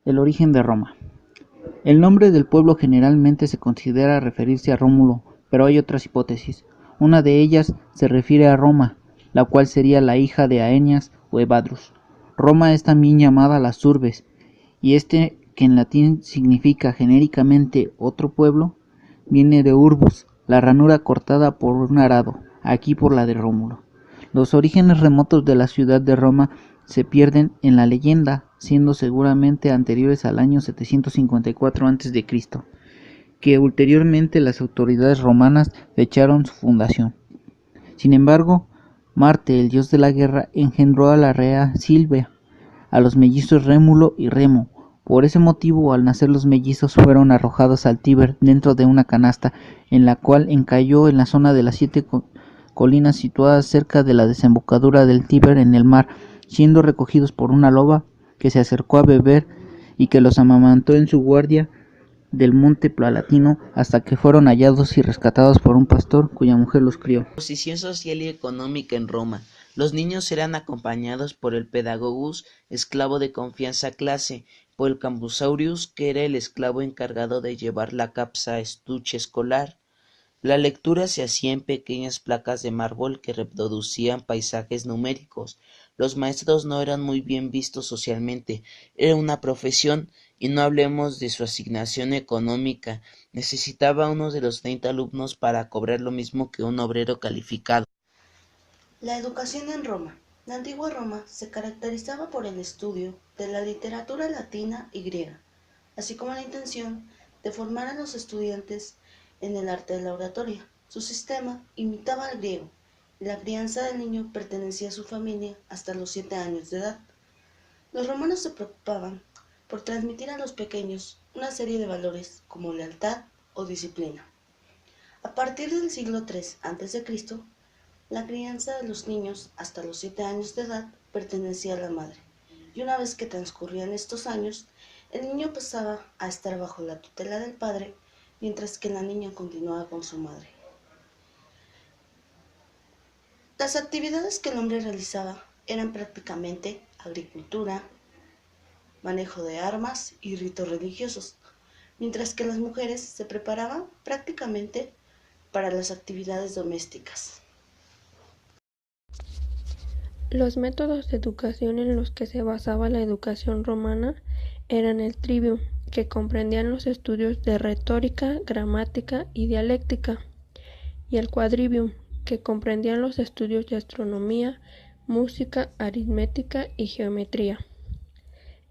El origen de Roma. El nombre del pueblo generalmente se considera referirse a Rómulo, pero hay otras hipótesis. Una de ellas se refiere a Roma, la cual sería la hija de Aeneas o Evadrus. Roma es también llamada las Urbes, y que en latín significa genéricamente otro pueblo, viene de urbus, la ranura cortada por un arado, aquí por la de Rómulo. Los orígenes remotos de la ciudad de Roma se pierden en la leyenda, siendo seguramente anteriores al año 754 a.C., que ulteriormente las autoridades romanas fecharon su fundación. Sin embargo, Marte, el dios de la guerra, engendró a la rea Silvia, a los mellizos Rémulo y Remo. Por ese motivo, al nacer los mellizos fueron arrojados al Tíber dentro de una canasta, en la cual encalló en la zona de las 7 colinas situadas cerca de la desembocadura del Tíber en el mar, siendo recogidos por una loba que se acercó a beber y que los amamantó en su guardia del monte Palatino hasta que fueron hallados y rescatados por un pastor cuya mujer los crió. Posición social y económica en Roma. Los niños eran acompañados por el pedagogus, esclavo de confianza clase, por el cambusaurius, que era el esclavo encargado de llevar la capsa estuche escolar. La lectura se hacía en pequeñas placas de mármol que reproducían paisajes numéricos. Los maestros no eran muy bien vistos socialmente, era una profesión, y no hablemos de su asignación económica. Necesitaba uno de los 30 alumnos para cobrar lo mismo que un obrero calificado. La educación en Roma. La antigua Roma se caracterizaba por el estudio de la literatura latina y griega, así como la intención de formar a los estudiantes en el arte de la oratoria. Su sistema imitaba al griego, y la crianza del niño pertenecía a su familia hasta los 7 años de edad. Los romanos se preocupaban por transmitir a los pequeños una serie de valores como lealtad o disciplina. A partir del siglo III a.C., la crianza de los niños hasta los 7 años de edad pertenecía a la madre, y una vez que transcurrían estos años, el niño pasaba a estar bajo la tutela del padre, mientras que la niña continuaba con su madre. Las actividades que el hombre realizaba eran prácticamente agricultura, manejo de armas y ritos religiosos, mientras que las mujeres se preparaban prácticamente para las actividades domésticas. Los métodos de educación en los que se basaba la educación romana eran el trivium, que comprendían los estudios de retórica, gramática y dialéctica, y el quadrivium, que comprendían los estudios de astronomía, música, aritmética y geometría.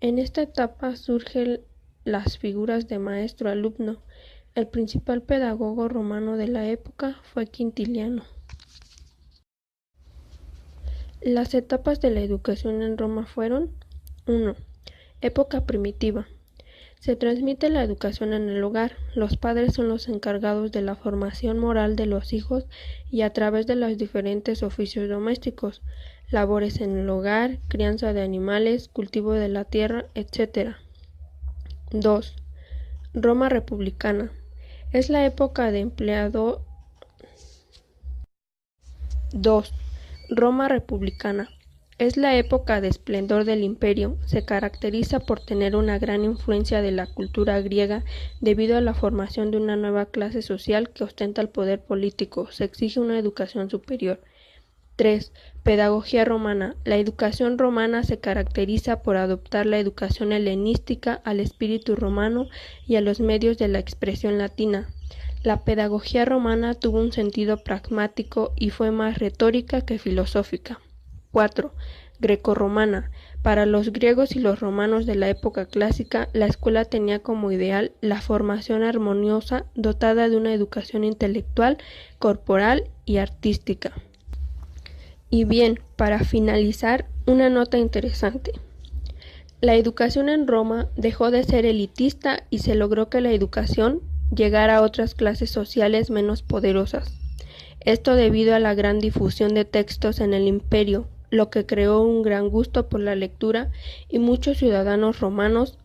En esta etapa surgen las figuras de maestro-alumno. El principal pedagogo romano de la época fue Quintiliano. Las etapas de la educación en Roma fueron: 1. Época primitiva. Se transmite la educación en el hogar. Los padres son los encargados de la formación moral de los hijos y a través de los diferentes oficios domésticos, labores en el hogar, crianza de animales, cultivo de la tierra, etc. 2. Roma republicana. Es la época de empleado. 2. Roma republicana. Es la época de esplendor del imperio. Se caracteriza por tener una gran influencia de la cultura griega debido a la formación de una nueva clase social que ostenta el poder político. Se exige una educación superior. 3. Pedagogía romana. La educación romana se caracteriza por adoptar la educación helenística al espíritu romano y a los medios de la expresión latina. La pedagogía romana tuvo un sentido pragmático y fue más retórica que filosófica. 4. Grecorromana. Para los griegos y los romanos de la época clásica, la escuela tenía como ideal la formación armoniosa dotada de una educación intelectual, corporal y artística. Y bien, para finalizar, una nota interesante. La educación en Roma dejó de ser elitista y se logró que la educación llegara a otras clases sociales menos poderosas. Esto debido a la gran difusión de textos en el imperio, lo que creó un gran gusto por la lectura y muchos ciudadanos romanos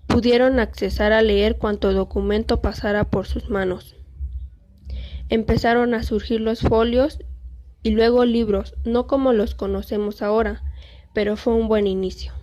pudieron accesar a leer cuanto documento pasara por sus manos. Empezaron a surgir los folios y luego libros, no como los conocemos ahora, pero fue un buen inicio.